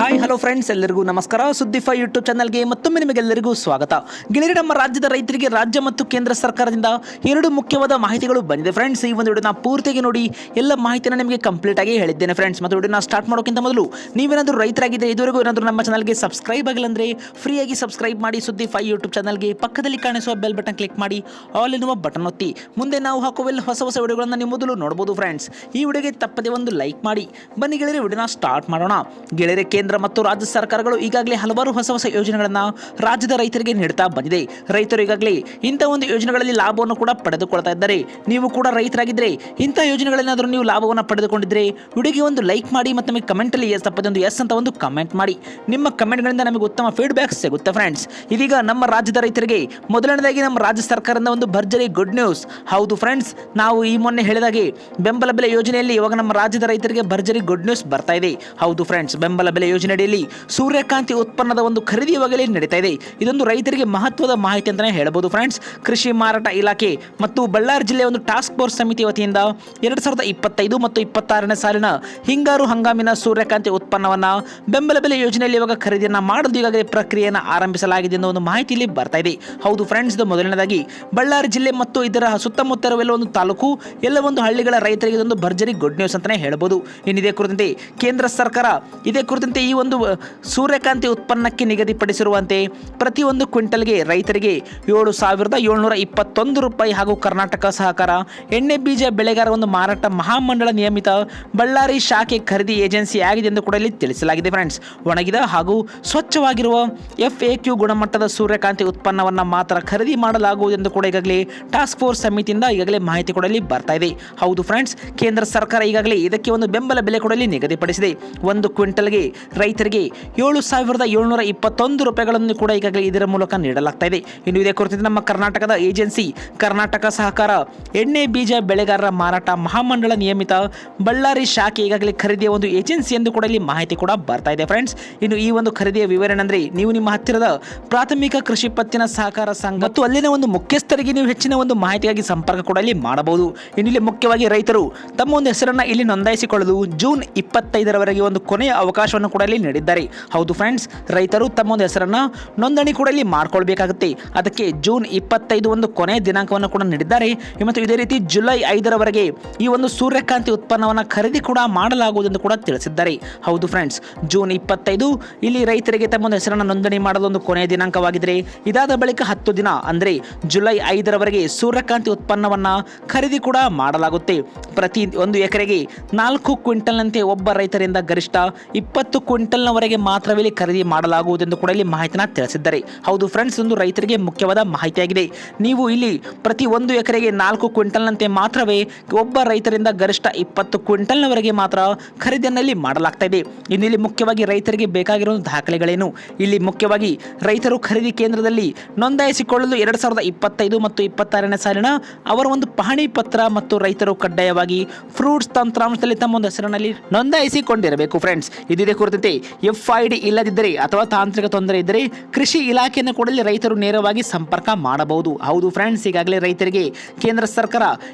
Hi hello friends, ಎಲ್ಲರಿಗೂ ನಮಸ್ಕಾರ. ಸುದ್ದಿಫೈ YouTube ಚಾನಲ್ಗೆ ಮತ್ತೊಮ್ಮೆ ನಿಮಗೆಲ್ಲರಿಗೂ ಸ್ವಾಗತ. ಗೆಳೆಯರೆ, ನಮ್ಮ ರಾಜ್ಯದ ರೈತರಿಗೆ ರಾಜ್ಯ ಮತ್ತು ಕೇಂದ್ರ ಸರ್ಕಾರದಿಂದ ಎರಡು ಮುಖ್ಯವಾದ ಮಾಹಿತಿಗಳು ಬಂದಿದೆ ಫ್ರೆಂಡ್ಸ್. ಈ ಒಂದು ವಿಡಿಯೋನ ಪೂರ್ತಿಯಾಗಿ ನೋಡಿ, ಎಲ್ಲ ಮಾಹಿತಿನ ನಿಮಗೆ ಕಂಪ್ಲೀಟ್ ಆಗಿ ಹೇಳಿದ್ದೇನೆ ಫ್ರೆಂಡ್ಸ್. ಮತ್ತು ವಿಡಿಯೋನ ಸ್ಟಾರ್ಟ್ ಮಾಡೋಕ್ಕಿಂತ ಮೊದಲು ನೀವೇನಾದರೂ ರೈತರಾಗಿದ್ದರೆ, ಇದುವರೆಗೂ ಏನಾದರೂ ನಮ್ಮ ಚಾನಲ್ಗೆ ಸಬ್ಸ್ಕ್ರೈಬ್ ಆಗಿಲ್ಲ ಅಂದರೆ ಫ್ರೀಯಾಗಿ ಸಬ್ಸ್ಕ್ರೈಬ್ ಮಾಡಿ. ಸುದ್ದಿಫೈ ಯೂಟ್ಯೂಬ್ ಚಾನಲ್ಗೆ ಪಕ್ಕದಲ್ಲಿ ಕಾಣಿಸುವ ಬೆಲ್ ಬಟನ್ ಕ್ಲಿಕ್ ಮಾಡಿ, ಆಲ್ ಎನ್ನುವ ಬಟನ್ ಒತ್ತಿ. ಮುಂದೆ ನಾವು ಹಾಕುವ ಹೊಸ ಹೊಸ ವಿಡಿಯೋಗಳನ್ನು ನೀವು ಮೊದಲು ನೋಡಬಹುದು ಫ್ರೆಂಡ್ಸ್. ಈ ವಿಡಿಯೋಗೆ ತಪ್ಪದೆ ಒಂದು ಲೈಕ್ ಮಾಡಿ. ಬನ್ನಿ ಗೆಳೆಯರೆ, ವಿಡಿಯೋನ ಸ್ಟಾರ್ಟ್ ಮಾಡೋಣ. ಗೆಳೆಯರೆ, ಕೇಂದ್ರ ಮತ್ತು ರಾಜ್ಯ ಸರ್ಕಾರಗಳು ಈಗಾಗಲೇ ಹಲವಾರು ಹೊಸ ಹೊಸ ಯೋಜನೆಗಳನ್ನು ರಾಜ್ಯದ ರೈತರಿಗೆ ನೀಡುತ್ತಾ ಬಂದಿದೆ. ರೈತರು ಈಗಾಗಲೇ ಇಂಥ ಒಂದು ಯೋಜನೆಗಳಲ್ಲಿ ಲಾಭವನ್ನು ಕೂಡ ಪಡೆದುಕೊಳ್ತಾ ಇದ್ದಾರೆ. ನೀವು ಕೂಡ ರೈತರಾಗಿದ್ದರೆ ಇಂಥ ಯೋಜನೆಗಳೇನಾದರೂ ನೀವು ಲಾಭವನ್ನು ಪಡೆದುಕೊಂಡಿದ್ದರೆ ವಿಡಿಯೋಗೆ ಒಂದು ಲೈಕ್ ಮಾಡಿ ಮತ್ತು ನಮಗೆ ಕಮೆಂಟಲ್ಲಿ ತಪ್ಪದೆ ಒಂದು ಎಸ್ ಅಂತ ಒಂದು ಕಮೆಂಟ್ ಮಾಡಿ. ನಿಮ್ಮ ಕಮೆಂಟ್ಗಳಿಂದ ನಮಗೆ ಉತ್ತಮ ಫೀಡ್ಬ್ಯಾಕ್ ಸಿಗುತ್ತೆ ಫ್ರೆಂಡ್ಸ್. ಇದೀಗ ನಮ್ಮ ರಾಜ್ಯದ ರೈತರಿಗೆ ಮೊದಲನೇದಾಗಿ ನಮ್ಮ ರಾಜ್ಯ ಸರ್ಕಾರದಿಂದ ಒಂದು ಭರ್ಜರಿ ಗುಡ್ ನ್ಯೂಸ್. ಹೌದು ಫ್ರೆಂಡ್ಸ್, ನಾವು ಈ ಮೊನ್ನೆ ಹೇಳಿದಾಗೆ ಬೆಂಬಲ ಬೆಲೆ ಯೋಜನೆಯಲ್ಲಿ ಇವಾಗ ನಮ್ಮ ರಾಜ್ಯದ ರೈತರಿಗೆ ಭರ್ಜರಿ ಗುಡ್ ನ್ಯೂಸ್ ಬರ್ತಾ ಇದೆ. ಹೌದು ಫ್ರೆಂಡ್ಸ್, ಬೆಂಬಲ ಬೆಲೆ ಯೋಜನೆಯಲ್ಲಿ ಸೂರ್ಯಕಾಂತಿ ಉತ್ಪನ್ನದ ಒಂದು ಖರೀದಿ ಇವಾಗಲೇ ನಡೀತಾ ಇದೆ. ಇದೊಂದು ರೈತರಿಗೆ ಮಹತ್ವದ ಮಾಹಿತಿ ಅಂತಾನೆ ಹೇಳಬಹುದು ಫ್ರೆಂಡ್ಸ್. ಕೃಷಿ ಮಾರಾಟ ಇಲಾಖೆ ಮತ್ತು ಬಳ್ಳಾರಿ ಜಿಲ್ಲೆಯ ಒಂದು ಟಾಸ್ಕ್ ಫೋರ್ಸ್ ಸಮಿತಿ ವತಿಯಿಂದ 2025 ಮತ್ತು 26ನೇ ಸಾಲಿನ ಹಿಂಗಾರು ಹಂಗಾಮಿನ ಸೂರ್ಯಕಾಂತಿ ಉತ್ಪನ್ನವನ್ನ ಬೆಂಬಲ ಬೆಲೆ ಯೋಜನೆಯಲ್ಲಿ ಇವಾಗ ಖರೀದಿಯನ್ನ ಮಾಡಲು ಈಗಾಗಲೇ ಪ್ರಕ್ರಿಯೆಯನ್ನು ಆರಂಭಿಸಲಾಗಿದೆ ಎನ್ನುವ ಒಂದು ಮಾಹಿತಿಯಲ್ಲಿ ಬರ್ತಾ ಇದೆ. ಹೌದು ಫ್ರೆಂಡ್ಸ್, ಇದು ಮೊದಲನೇದಾಗಿ ಬಳ್ಳಾರಿ ಜಿಲ್ಲೆ ಮತ್ತು ಇದರ ಸುತ್ತಮುತ್ತ ಇರುವ ಒಂದು ತಾಲೂಕು, ಎಲ್ಲ ಒಂದು ಹಳ್ಳಿಗಳ ರೈತರಿಗೆ ಇದೊಂದು ಭರ್ಜರಿ ಗುಡ್ ನ್ಯೂಸ್ ಅಂತಾನೆ ಹೇಳಬಹುದು. ಇನ್ನು ಇದೇ ಕುರಿತಂತೆ ಕೇಂದ್ರ ಸರ್ಕಾರ ಇದೇ ಕುರಿತಂತೆ ಈ ಒಂದು ಸೂರ್ಯಕಾಂತಿ ಉತ್ಪನ್ನಕ್ಕೆ ನಿಗದಿಪಡಿಸಿರುವಂತೆ ಪ್ರತಿಯೊಂದು ಕ್ವಿಂಟಲ್ಗೆ ರೈತರಿಗೆ 7,721 ರೂಪಾಯಿ ಹಾಗೂ ಕರ್ನಾಟಕ ಸಹಕಾರ ಎಣ್ಣೆ ಬೀಜ ಬೆಳೆಗಾರ ಒಂದು ಮಾರಾಟ ಮಹಾಮಂಡಳ ನಿಯಮಿತ ಬಳ್ಳಾರಿ ಶಾಖೆ ಖರೀದಿ ಏಜೆನ್ಸಿ ಆಗಿದೆ ಎಂದು ಕೂಡ ಇಲ್ಲಿ ತಿಳಿಸಲಾಗಿದೆ ಫ್ರೆಂಡ್ಸ್. ಒಣಗಿದ ಹಾಗೂ ಸ್ವಚ್ಛವಾಗಿರುವ FAQ ಗುಣಮಟ್ಟದ ಸೂರ್ಯಕಾಂತಿ ಉತ್ಪನ್ನವನ್ನು ಮಾತ್ರ ಖರೀದಿ ಮಾಡಲಾಗುವುದು ಎಂದು ಕೂಡ ಈಗಾಗಲೇ ಟಾಸ್ಕ್ ಫೋರ್ಸ್ ಸಮಿತಿಯಿಂದ ಈಗಾಗಲೇ ಮಾಹಿತಿ ಕೊಡಲಿ ಬರ್ತಾ ಇದೆ. ಹೌದು ಫ್ರೆಂಡ್ಸ್, ಕೇಂದ್ರ ಸರ್ಕಾರ ಈಗಾಗಲೇ ಇದಕ್ಕೆ ಒಂದು ಬೆಂಬಲ ಬೆಲೆ ಕೊಡಲಿ ನಿಗದಿಪಡಿಸಿದೆ. ಒಂದು ಕ್ವಿಂಟಲ್ಗೆ ರೈತರಿಗೆ 7,721 ರೂಪಾಯಿಗಳನ್ನು ಕೂಡ ಈಗಾಗಲೇ ಇದರ ಮೂಲಕ ನೀಡಲಾಗ್ತಾ ಇದೆ. ಇನ್ನು ಇದೇ ಕುರಿತಂತೆ ನಮ್ಮ ಕರ್ನಾಟಕದ ಏಜೆನ್ಸಿ ಕರ್ನಾಟಕ ಸಹಕಾರ ಎಣ್ಣೆ ಬೀಜ ಬೆಳೆಗಾರರ ಮಾರಾಟ ಮಹಾಮಂಡಳ ನಿಯಮಿತ ಬಳ್ಳಾರಿ ಶಾಖೆ ಈಗಾಗಲೇ ಖರೀದಿಯ ಒಂದು ಏಜೆನ್ಸಿ ಎಂದು ಕೂಡ ಇಲ್ಲಿ ಮಾಹಿತಿ ಕೂಡ ಬರ್ತಾ ಇದೆ ಫ್ರೆಂಡ್ಸ್. ಇನ್ನು ಈ ಒಂದು ಖರೀದಿಯ ವಿವರಣೆ ಅಂದರೆ, ನೀವು ನಿಮ್ಮ ಹತ್ತಿರದ ಪ್ರಾಥಮಿಕ ಕೃಷಿ ಪತ್ತಿನ ಸಹಕಾರ ಸಂಘ ಮತ್ತು ಅಲ್ಲಿನ ಒಂದು ಮುಖ್ಯಸ್ಥರಿಗೆ ನೀವು ಹೆಚ್ಚಿನ ಒಂದು ಮಾಹಿತಿಗಾಗಿ ಸಂಪರ್ಕ ಕೂಡ ಇಲ್ಲಿ ಮಾಡಬಹುದು. ಇನ್ನು ಇಲ್ಲಿ ಮುಖ್ಯವಾಗಿ ರೈತರು ತಮ್ಮ ಒಂದು ಹೆಸರನ್ನು ಇಲ್ಲಿ ನೋಂದಾಯಿಸಿಕೊಳ್ಳಲು ಜೂನ್ 25ರವರೆಗೆ ಒಂದು ಕೊನೆಯ ಅವಕಾಶವನ್ನು ಕೂಡ ಇಲ್ಲಿ ನೀಡಿದ್ದಾರೆ. ಹೌದು ಫ್ರೆಂಡ್ಸ್, ರೈತರು ತಮ್ಮ ಒಂದು ಹೆಸರನ್ನು ನೋಂದಣಿ ಕೂಡ ಇಲ್ಲಿ ಮಾಡ್ಕೊಳ್ಬೇಕಾಗುತ್ತೆ. ಅದಕ್ಕೆ ಜೂನ್ 25 ಒಂದು ಕೊನೆಯ ದಿನಾಂಕವನ್ನು ಕೂಡ ನೀಡಿದ್ದಾರೆ. ಮತ್ತು ಇದೇ ರೀತಿ ಜುಲೈ 5ರವರೆಗೆ ಈ ಒಂದು ಸೂರ್ಯಕಾಂತಿ ಉತ್ಪನ್ನವನ್ನು ಖರೀದಿ ಕೂಡ ಮಾಡಲಾಗುವುದು ಎಂದು ಕೂಡ ತಿಳಿಸಿದ್ದಾರೆ. ಹೌದು ಫ್ರೆಂಡ್ಸ್, ಜೂನ್ 25 ಇಲ್ಲಿ ರೈತರಿಗೆ ತಮ್ಮ ಒಂದು ಹೆಸರನ್ನು ನೋಂದಣಿ ಮಾಡಲು ಒಂದು ಕೊನೆಯ ದಿನಾಂಕವಾಗಿದ್ದರೆ, ಇದಾದ ಬಳಿಕ 10 ದಿನ ಅಂದರೆ ಜುಲೈ 5ರವರೆಗೆ ಸೂರ್ಯಕಾಂತಿ ಉತ್ಪನ್ನವನ್ನು ಖರೀದಿ ಕೂಡ ಮಾಡಲಾಗುತ್ತೆ. ಪ್ರತಿ ಒಂದು ಎಕರೆಗೆ 4 ಕ್ವಿಂಟಲ್ನಂತೆ ಒಬ್ಬ ರೈತರಿಂದ ಗರಿಷ್ಠ 20 ಕ್ವಿಂಟಲ್ನವರೆಗೆ ಮಾತ್ರವೇ ಖರೀದಿ ಮಾಡಲಾಗುವುದೆಂದು ಕೂಡ ಇಲ್ಲಿ ಮಾಹಿತಿನ ತಿಳಿಸಿದ್ದಾರೆ. ಹೌದು ಫ್ರೆಂಡ್ಸ್, ಒಂದು ರೈತರಿಗೆ ಮುಖ್ಯವಾದ ಮಾಹಿತಿಯಾಗಿದೆ. ನೀವು ಇಲ್ಲಿ ಪ್ರತಿ ಒಂದು ಎಕರೆಗೆ 4 ಕ್ವಿಂಟಲ್ನಂತೆ ಮಾತ್ರವೇ ಒಬ್ಬ ರೈತರಿಂದ ಗರಿಷ್ಠ 20 ಕ್ವಿಂಟಲ್ನವರೆಗೆ ಮಾತ್ರ ಖರೀದಿಯನ್ನು ಇಲ್ಲಿ ಮಾಡಲಾಗ್ತಾ ಇದೆ. ಇನ್ನು ಇಲ್ಲಿ ಮುಖ್ಯವಾಗಿ ರೈತರಿಗೆ ಬೇಕಾಗಿರುವ ದಾಖಲೆಗಳೇನು? ಇಲ್ಲಿ ಮುಖ್ಯವಾಗಿ ರೈತರು ಖರೀದಿ ಕೇಂದ್ರದಲ್ಲಿ ನೋಂದಾಯಿಸಿಕೊಳ್ಳಲು 2025 ಮತ್ತು 26ನೇ ಸಾಲಿನ ಅವರ ಒಂದು ಪಹಣಿ ಪತ್ರ ಮತ್ತು ರೈತರು ಕಡ್ಡಾಯವಾಗಿ ಫ್ರೂಟ್ಸ್ ತಂತ್ರಾಂಶದಲ್ಲಿ ತಮ್ಮ ಒಂದು ಹೆಸರಿನಲ್ಲಿ ನೋಂದಾಯಿಸಿಕೊಂಡಿರಬೇಕು ಫ್ರೆಂಡ್ಸ್. ಇದೇ ಕುರಿತಂತೆ FID ಇಲ್ಲದಿದ್ದರೆ ಅಥವಾ ತಾಂತ್ರಿಕ ತೊಂದರೆ ಇದ್ದರೆ ಕೃಷಿ ಇಲಾಖೆಯನ್ನು ಕೂಡ ರೈತರು ನೇರವಾಗಿ ಸಂಪರ್ಕ ಮಾಡಬಹುದು. ಹೌದು ಫ್ರೆಂಡ್ಸ್, ಈಗಾಗಲೇ ರೈತರಿಗೆ ಕೇಂದ್ರ ಸರ್ಕಾರ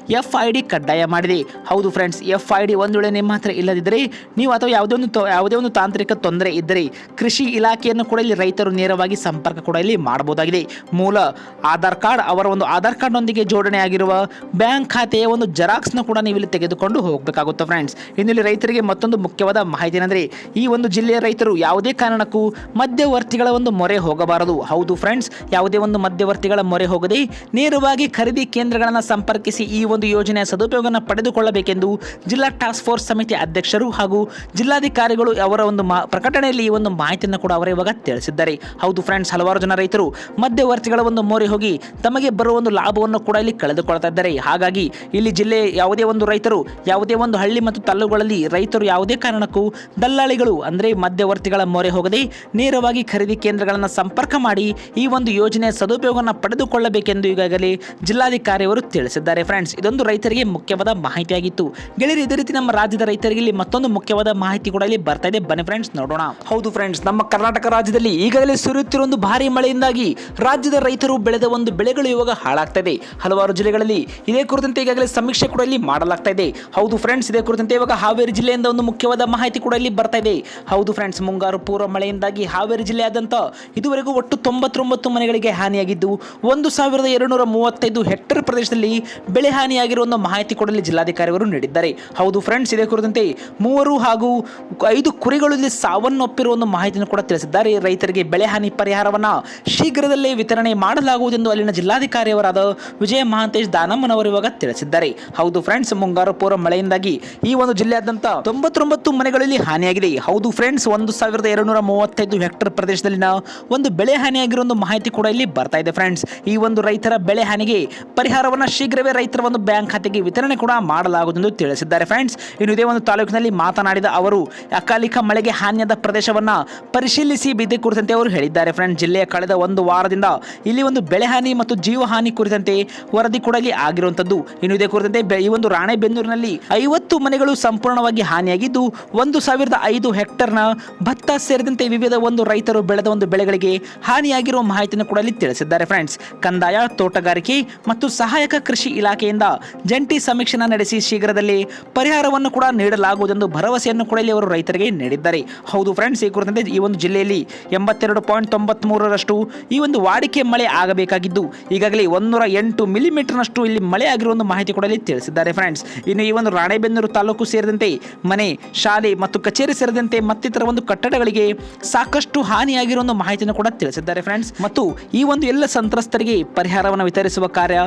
FID ಕಡ್ಡಾಯ ಮಾಡಿದೆ. ಹೌದು ಫ್ರೆಂಡ್ಸ್, FID ಒಂದು ವೇಳೆ ನಿಮ್ಮ ಹತ್ರ ಇಲ್ಲದಿದ್ದರೆ ನೀವು ಅಥವಾ ಯಾವುದೇ ಒಂದು ತಾಂತ್ರಿಕ ತೊಂದರೆ ಇದ್ದರೆ ಕೃಷಿ ಇಲಾಖೆಯನ್ನು ಕೂಡ ಇಲ್ಲಿ ರೈತರು ನೇರವಾಗಿ ಸಂಪರ್ಕ ಕೂಡ ಇಲ್ಲಿ ಮಾಡಬಹುದಾಗಿದೆ. ಮೂಲ ಆಧಾರ್ ಕಾರ್ಡ್, ಅವರ ಒಂದು ಆಧಾರ್ ಕಾರ್ಡ್ನೊಂದಿಗೆ ಜೋಡಣೆ ಆಗಿರುವ ಬ್ಯಾಂಕ್ ಖಾತೆಯ ಒಂದು ಜೆರಾಕ್ಸ್ನ ಕೂಡ ನೀವು ಇಲ್ಲಿ ತೆಗೆದುಕೊಂಡು ಹೋಗಬೇಕಾಗುತ್ತೆ ಫ್ರೆಂಡ್ಸ್. ಇನ್ನು ಇಲ್ಲಿ ರೈತರಿಗೆ ಮತ್ತೊಂದು ಮುಖ್ಯವಾದ ಮಾಹಿತಿ ಏನಂದರೆ, ಈ ಒಂದು ಜಿಲ್ಲೆಯ ರೈತರು ಯಾವುದೇ ಕಾರಣಕ್ಕೂ ಮಧ್ಯವರ್ತಿಗಳ ಒಂದು ಮೊರೆ ಹೋಗಬಾರದು. ಹೌದು ಫ್ರೆಂಡ್ಸ್, ಯಾವುದೇ ಒಂದು ಮಧ್ಯವರ್ತಿಗಳ ಮೊರೆ ಹೋಗದೆ ನೇರವಾಗಿ ಖರೀದಿ ಕೇಂದ್ರಗಳನ್ನು ಸಂಪರ್ಕಿಸಿ ಈ ಒಂದು ಯೋಜನೆಯ ಸದುಪಯೋಗವನ್ನು ಪಡೆದುಕೊಳ್ಳಬೇಕೆಂದು ಜಿಲ್ಲಾ ಟಾಸ್ಕ್ ಫೋರ್ಸ್ ಸಮಿತಿ ಅಧ್ಯಕ್ಷರು ಹಾಗೂ ಜಿಲ್ಲಾಧಿಕಾರಿಗಳು ಅವರ ಒಂದು ಪ್ರಕಟಣೆಯಲ್ಲಿ ಈ ಒಂದು ಮಾಹಿತಿಯನ್ನು ಕೂಡ ಅವರು ಇವಾಗ ತಿಳಿಸಿದ್ದಾರೆ. ಹೌದು ಫ್ರೆಂಡ್ಸ್, ಹಲವಾರು ಜನ ರೈತರು ಮಧ್ಯವರ್ತಿಗಳ ಒಂದು ಮೊರೆ ಹೋಗಿ ತಮಗೆ ಬರುವ ಒಂದು ಲಾಭವನ್ನು ಕೂಡ ಇಲ್ಲಿ ಕಳೆದುಕೊಳ್ತಾ ಇದ್ದಾರೆ. ಹಾಗಾಗಿ ಇಲ್ಲಿ ಜಿಲ್ಲೆ ಯಾವುದೇ ಒಂದು ರೈತರು ಯಾವುದೇ ಒಂದು ಹಳ್ಳಿ ಮತ್ತು ತಾಲೂಕುಗಳಲ್ಲಿ ರೈತರು ಯಾವುದೇ ಕಾರಣಕ್ಕೂ ದಲ್ಲಾಳಿಗಳು ಅಂದರೆ ಮಧ್ಯವರ್ತಿಗಳ ಮೊರೆ ಹೋಗದೆ ನೇರವಾಗಿ ಖರೀದಿ ಕೇಂದ್ರಗಳನ್ನು ಸಂಪರ್ಕ ಮಾಡಿ ಈ ಒಂದು ಯೋಜನೆಯ ಸದುಪಯೋಗವನ್ನು ಪಡೆದುಕೊಳ್ಳಬೇಕೆಂದು ಈಗಾಗಲೇ ಜಿಲ್ಲಾಧಿಕಾರಿಯವರು ತಿಳಿಸಿದ್ದಾರೆ ಫ್ರೆಂಡ್ಸ್. ಇದೊಂದು ರೈತರಿಗೆ ಮುಖ್ಯವಾದ ಮಾಹಿತಿಯಾಗಿತ್ತು. ಗೆಳೆಯರು, ಇದೇ ರೀತಿ ನಮ್ಮ ರಾಜ್ಯದ ರೈತರಿಗೆ ಇಲ್ಲಿ ಮತ್ತೊಂದು ಮುಖ್ಯವಾದ ಮಾಹಿತಿ ಕೂಡ ಇಲ್ಲಿ ಬರ್ತಾ ಇದೆ. ಬನ್ನಿ ಫ್ರೆಂಡ್ಸ್, ನೋಡೋಣ. ಹೌದು ಫ್ರೆಂಡ್ಸ್, ನಮ್ಮ ಕರ್ನಾಟಕ ರಾಜ್ಯದಲ್ಲಿ ಈಗಾಗಲೇ ಸುರಿಯುತ್ತಿರುವ ಒಂದು ಭಾರಿ ಮಳೆಯಿಂದಾಗಿ ರಾಜ್ಯದ ರೈತರು ಬೆಳೆದ ಒಂದು ಬೆಳೆಗಳು ಇವಾಗ ಹಾಳಾಗ್ತಾ ಇದೆ. ಹಲವಾರು ಜಿಲ್ಲೆಗಳಲ್ಲಿ ಇದೇ ಕುರಿತಂತೆ ಈಗಾಗಲೇ ಸಮೀಕ್ಷೆ ಕೂಡ ಇಲ್ಲಿ ಮಾಡಲಾಗ್ತಾ ಇದೆ. ಹೌದು ಫ್ರೆಂಡ್ಸ್, ಇದೇ ಕುರಿತಂತೆ ಇವಾಗ ಹಾವೇರಿ ಜಿಲ್ಲೆಯಿಂದ ಒಂದು ಮುಖ್ಯವಾದ ಮಾಹಿತಿ ಕೂಡ ಇಲ್ಲಿ ಬರ್ತಾ ಇದೆ. ಹೌದು ಹೌದು ಫ್ರೆಂಡ್ಸ್, ಮುಂಗಾರು ಪೂರ್ವ ಮಳೆಯಿಂದಾಗಿ ಹಾವೇರಿ ಜಿಲ್ಲೆಯಾದ್ಯಂತ ಇದುವರೆಗೂ ಒಟ್ಟು 99 ಮನೆಗಳಿಗೆ ಹಾನಿಯಾಗಿದ್ದು 1235 ಹೆಕ್ಟೇರ್ ಪ್ರದೇಶದಲ್ಲಿ ಬೆಳೆ ಹಾನಿಯಾಗಿರುವ ಒಂದು ಮಾಹಿತಿ ಕೊಡಲಿ ಜಿಲ್ಲಾಧಿಕಾರಿಗಳು ನೀಡಿದ್ದಾರೆ. ಹೌದು ಫ್ರೆಂಡ್ಸ್, ಇದೇ ಕುರಿತಂತೆ 3 ಹಾಗೂ 5 ಕುರಿಗಳಲ್ಲಿ ಸಾವನ್ನಪ್ಪಿರುವ ಒಂದು ಮಾಹಿತಿಯನ್ನು ಕೂಡ ತಿಳಿಸಿದ್ದಾರೆ. ರೈತರಿಗೆ ಬೆಳೆ ಹಾನಿ ಪರಿಹಾರವನ್ನು ಶೀಘ್ರದಲ್ಲೇ ವಿತರಣೆ ಮಾಡಲಾಗುವುದೆಂದು ಅಲ್ಲಿನ ಜಿಲ್ಲಾಧಿಕಾರಿಯವರಾದ ವಿಜಯ ಮಹಾಂತೇಶ್ ದಾನಮ್ಮನವರು ಇವಾಗ ತಿಳಿಸಿದ್ದಾರೆ. ಹೌದು ಫ್ರೆಂಡ್ಸ್, ಮುಂಗಾರು ಪೂರ್ವ ಮಳೆಯಿಂದಾಗಿ ಈ ಒಂದು ಜಿಲ್ಲೆಯಾದ್ಯಂತ 99 ಮನೆಗಳಲ್ಲಿ ಹಾನಿಯಾಗಿದೆ. ಹೌದು ಫ್ರೆಂಡ್ಸ್, 1235 ಹೆಕ್ಟೇರ್ ಪ್ರದೇಶದಲ್ಲಿನ ಒಂದು ಬೆಳೆ ಹಾನಿಯಾಗಿರುವ ಒಂದು ಮಾಹಿತಿ ಕೂಡ ಇಲ್ಲಿ ಬರ್ತಾ ಇದೆ. ಫ್ರೆಂಡ್ಸ್, ಈ ಒಂದು ರೈತರ ಬೆಳೆ ಹಾನಿಗೆ ಪರಿಹಾರವನ್ನು ಶೀಘ್ರವೇ ರೈತರ ಒಂದು ಬ್ಯಾಂಕ್ ಖಾತೆಗೆ ವಿತರಣೆ ಕೂಡ ಮಾಡಲಾಗುವುದೆಂದು ತಿಳಿಸಿದ್ದಾರೆ. ಫ್ರೆಂಡ್ಸ್, ಇನ್ನು ಇದೇ ಒಂದು ತಾಲೂಕಿನಲ್ಲಿ ಮಾತನಾಡಿದ ಅವರು ಅಕಾಲಿಕ ಮಳೆಗೆ ಹಾನಿಯಾದ ಪ್ರದೇಶವನ್ನ ಪರಿಶೀಲಿಸಿ ಇದೇ ಕುರಿತಂತೆ ಅವರು ಹೇಳಿದ್ದಾರೆ. ಫ್ರೆಂಡ್ಸ್, ಜಿಲ್ಲೆಯ ಕಳೆದ ಒಂದು ವಾರದಿಂದ ಇಲ್ಲಿ ಒಂದು ಬೆಳೆ ಹಾನಿ ಮತ್ತು ಜೀವ ಹಾನಿ ಕುರಿತಂತೆ ವರದಿ ಕೂಡ ಇಲ್ಲಿ ಆಗಿರುವಂತದ್ದು. ಇನ್ನು ಇದೇ ಕುರಿತಂತೆ ಈ ಒಂದು ರಾಣೆಬೆನ್ನೂರಿನಲ್ಲಿ 50 ಮನೆಗಳು ಸಂಪೂರ್ಣವಾಗಿ ಹಾನಿಯಾಗಿದ್ದು 1005 ಹೆಕ್ಟೇರ್ನ ಭತ್ತ ಸೇರಿದಂತೆ ವಿವಿಧ ಒಂದು ರೈತರು ಬೆಳೆದ ಒಂದು ಬೆಳೆಗಳಿಗೆ ಹಾನಿಯಾಗಿರುವ ಮಾಹಿತಿಯನ್ನು ಕೂಡ ಇಲ್ಲಿ ತಿಳಿಸಿದ್ದಾರೆ. ಫ್ರೆಂಡ್ಸ್, ಕಂದಾಯ, ತೋಟಗಾರಿಕೆ ಮತ್ತು ಸಹಾಯಕ ಕೃಷಿ ಇಲಾಖೆಯಿಂದ ಜಂಟಿ ಸಮೀಕ್ಷೆಯನ್ನು ನಡೆಸಿ ಶೀಘ್ರದಲ್ಲಿ ಪರಿಹಾರವನ್ನು ಕೂಡ ನೀಡಲಾಗುವುದೆಂದು ಭರವಸೆಯನ್ನು ಕೂಡ ಇಲ್ಲಿ ಅವರು ರೈತರಿಗೆ ನೀಡಿದ್ದಾರೆ. ಹೌದು ಫ್ರೆಂಡ್ಸ್, ಈ ಕುರಿತಂತೆ ಈ ಒಂದು ಜಿಲ್ಲೆಯಲ್ಲಿ 82.93ರಷ್ಟು ಈ ಒಂದು ವಾಡಿಕೆ ಮಳೆ ಆಗಬೇಕಾಗಿದ್ದು ಈಗಾಗಲೇ 108 ಮಿಲಿಮೀಟರ್ನಷ್ಟು ಇಲ್ಲಿ ಮಳೆ ಆಗಿರುವ ಒಂದು ಮಾಹಿತಿ ಕೂಡ ಇಲ್ಲಿ ತಿಳಿಸಿದ್ದಾರೆ. ಫ್ರೆಂಡ್ಸ್, ಇನ್ನು ಈ ಒಂದು ರಾಣೆಬೆನ್ನೂರು ತಾಲೂಕು ಸೇರಿದಂತೆ ಮನೆ, ಶಾಲೆ ಮತ್ತು ಕಚೇರಿ ಸೇರಿದಂತೆ ಮತ್ತಿತರ ಒಂದು ಕಟ್ಟಡಗಳಿಗೆ ಸಾಕಷ್ಟು ಹಾನಿಯಾಗಿರುವ ಒಂದು ಮಾಹಿತಿಯನ್ನು ಕೂಡ ತಿಳಿಸಿದ್ದಾರೆ. ಫ್ರೆಂಡ್ಸ್, ಮತ್ತು ಈ ಒಂದು ಎಲ್ಲ ಸಂತ್ರಸ್ತರಿಗೆ ಪರಿಹಾರವನ್ನು ವಿತರಿಸುವ ಕಾರ್ಯ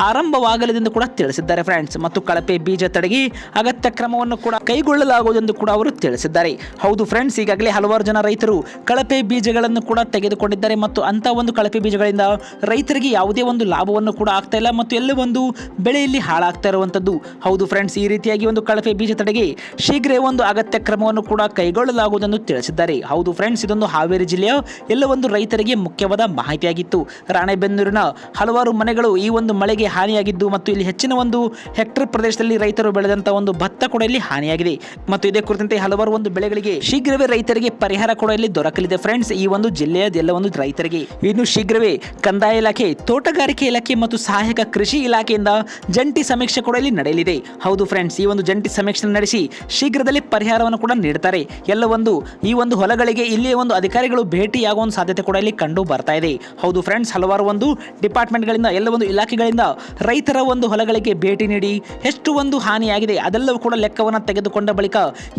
ಆರಂಭವಾಗಲಿದೆಂದು ಕೂಡ ತಿಳಿಸಿದ್ದಾರೆ. ಫ್ರೆಂಡ್ಸ್, ಮತ್ತು ಕಳಪೆ ಬೀಜ ತಡೆಗೆ ಅಗತ್ಯ ಕ್ರಮವನ್ನು ಕೂಡ ಕೈಗೊಳ್ಳಲಾಗುವುದೆಂದು ಕೂಡ ಅವರು ತಿಳಿಸಿದ್ದಾರೆ. ಹೌದು ಫ್ರೆಂಡ್ಸ್, ಈಗಾಗಲೇ ಹಲವಾರು ಜನ ರೈತರು ಕಳಪೆ ಬೀಜಗಳನ್ನು ಕೂಡ ತೆಗೆದುಕೊಂಡಿದ್ದಾರೆ ಮತ್ತು ಅಂತ ಒಂದು ಕಳಪೆ ಬೀಜಗಳಿಂದ ರೈತರಿಗೆ ಯಾವುದೇ ಒಂದು ಲಾಭವನ್ನು ಕೂಡ ಆಗ್ತಾ ಇಲ್ಲ ಮತ್ತು ಎಲ್ಲ ಒಂದು ಬೆಳೆಯಲ್ಲಿ ಹಾಳಾಗ್ತಾ ಇರುವಂತದ್ದು. ಹೌದು ಫ್ರೆಂಡ್ಸ್, ಈ ರೀತಿಯಾಗಿ ಒಂದು ಕಳಪೆ ಬೀಜ ತಡೆಗೆ ಶೀಘ್ರ ಒಂದು ಅಗತ್ಯ ಕ್ರಮವನ್ನು ಕೂಡ ಕೈಗೊಳ್ಳಲಾಗುವುದೆಂದು ತಿಳಿಸಿದ್ದಾರೆ. ಹೌದು ಫ್ರೆಂಡ್ಸ್, ಇದೊಂದು ಹಾವೇರಿ ಜಿಲ್ಲೆಯ ಎಲ್ಲ ಒಂದು ರೈತರಿಗೆ ಮುಖ್ಯವಾದ ಮಾಹಿತಿಯಾಗಿತ್ತು. ರಾಣೆಬೆನ್ನೂರಿನ ಹಲವಾರು ಮನೆಗಳು ಈ ಒಂದು ಮಳೆಗೆ ಹಾನಿಯಾಗಿದ್ದು ಮತ್ತು ಇಲ್ಲಿ ಹೆಚ್ಚಿನ ಒಂದು ಹೆಕ್ಟೇರ್ ಪ್ರದೇಶದಲ್ಲಿ ರೈತರು ಬೆಳೆದಂತಹ ಒಂದು ಭತ್ತ ಕೂಡ ಇಲ್ಲಿ ಹಾನಿಯಾಗಿದೆ ಮತ್ತು ಇದೇ ಕುರಿತಂತೆ ಹಲವಾರು ಒಂದು ಬೆಳೆಗಳಿಗೆ ಶೀಘ್ರವೇ ರೈತರಿಗೆ ಪರಿಹಾರ ಕೂಡ ಇಲ್ಲಿ ದೊರಕಲಿದೆ. ಫ್ರೆಂಡ್ಸ್, ಈ ಒಂದು ಜಿಲ್ಲೆಯ ಎಲ್ಲ ಒಂದು ರೈತರಿಗೆ ಇನ್ನು ಶೀಘ್ರವೇ ಕಂದಾಯ ಇಲಾಖೆ, ತೋಟಗಾರಿಕೆ ಇಲಾಖೆ ಮತ್ತು ಸಹಾಯಕ ಕೃಷಿ ಇಲಾಖೆಯಿಂದ ಜಂಟಿ ಸಮೀಕ್ಷೆ ಕೂಡ ಇಲ್ಲಿ ನಡೆಯಲಿದೆ. ಹೌದು ಫ್ರೆಂಡ್ಸ್, ಈ ಒಂದು ಜಂಟಿ ಸಮೀಕ್ಷೆ ನಡೆಸಿ ಶೀಘ್ರದಲ್ಲಿ ಪರಿಹಾರವನ್ನು ಕೂಡ ನೀಡುತ್ತಾರೆ. ಎಲ್ಲ ಒಂದು ಈ ಒಂದು ಹೊಲಗಳಿಗೆ ಇಲ್ಲಿ ಒಂದು ಅಧಿಕಾರಿಗಳು ಭೇಟಿಯಾಗುವ ಒಂದು ಸಾಧ್ಯತೆ ಕೂಡ ಇಲ್ಲಿ ಕಂಡು ಬರ್ತಾ ಇದೆ. ಹೌದು ಫ್ರೆಂಡ್ಸ್, ಹಲವಾರು ಒಂದು ಡಿಪಾರ್ಟ್ಮೆಂಟ್ಗಳಿಂದ ಎಲ್ಲ ಒಂದು ಇಲಾಖೆಗಳಿಂದ ರೈತರ ಒಂದು ಹೊಲಗಳಿಗೆ ಭೇಟಿ ನೀಡಿ ಎಷ್ಟು ಒಂದು ಹಾನಿಯಾಗಿದೆ ಅದೆಲ್ಲವೂ ಕೂಡ ಲೆಕ್ಕವನ್ನು ತೆಗೆದುಕೊಂಡ ಬಳಿಕ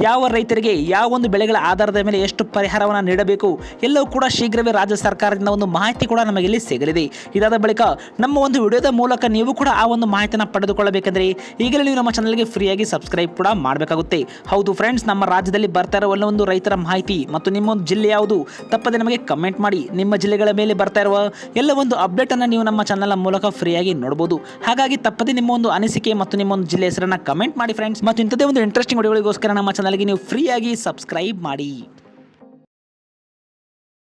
ಯಾವ ರೈತರಿಗೆ ಯಾವ ಒಂದು ಬೆಳೆಗಳ ಆಧಾರದ ಮೇಲೆ ಎಷ್ಟು ಪರಿಹಾರವನ್ನು ನೀಡಬೇಕು ಎಲ್ಲವೂ ಕೂಡ ಶೀಘ್ರವೇ ರಾಜ್ಯ ಸರ್ಕಾರದಿಂದ ಒಂದು ಮಾಹಿತಿ ಕೂಡ ನಮಗೆ ಇಲ್ಲಿ ಸಿಗಲಿದೆ. ಇದಾದ ಬಳಿಕ ನಮ್ಮ ಒಂದು ವಿಡಿಯೋದ ಮೂಲಕ ನೀವು ಕೂಡ ಆ ಒಂದು ಮಾಹಿತಿಯನ್ನು ಪಡೆದುಕೊಳ್ಳಬೇಕೆಂದರೆ ಈಗಲೇ ನೀವು ನಮ್ಮ ಚಾನಲ್ಗೆ ಫ್ರೀಯಾಗಿ ಸಬ್ಸ್ಕ್ರೈಬ್ ಕೂಡ ಮಾಡಬೇಕಾಗುತ್ತೆ. ಹೌದು ಫ್ರೆಂಡ್ಸ್, ನಮ್ಮ ರಾಜ್ಯದಲ್ಲಿ ಬರ್ತಾ ಇರುವ ಒಂದು ರೈತರ ಮಾಹಿತಿ ಮತ್ತು ನಿಮ್ಮ ಒಂದು ಜಿಲ್ಲೆ ಯಾವುದು ತಪ್ಪದೆ ನಮಗೆ ಕಮೆಂಟ್ ಮಾಡಿ. ನಿಮ್ಮ ಜಿಲ್ಲೆಗಳ ಮೇಲೆ ಬರ್ತಾ ಇರುವ ಎಲ್ಲ ಒಂದು ಅಪ್ಡೇಟ್ ಅನ್ನು ನೀವು ನಮ್ಮ ಚಾನಲ್ ಮೂಲಕ ಫ್ರೀಯಾಗಿ ನೋಡಬಹುದು. ಹಾಗಾಗಿ ತಪ್ಪದೆ ನಿಮ್ಮ ಒಂದು ಅನಿಸಿಕೆ ಮತ್ತು ನಿಮ್ಮ ಒಂದು ಜಿಲ್ಲೆ ಹೆಸರನ್ನು ಕಮೆಂಟ್ ಮಾಡಿ ಫ್ರೆಂಡ್ಸ್. ಮತ್ತು ಇಂಥದೇ ಒಂದು ಇಂಟ್ರೆಸ್ಟಿಂಗ್ ವಿಡಿಯೋಗಳಿಗೋಸ್ಕರ ನಮ್ಮ ಚಾನಲ್ಗೆ ನೀವು ಫ್ರೀಯಾಗಿ ಸಬ್ಸ್ಕ್ರೈಬ್ ಮಾಡಿ.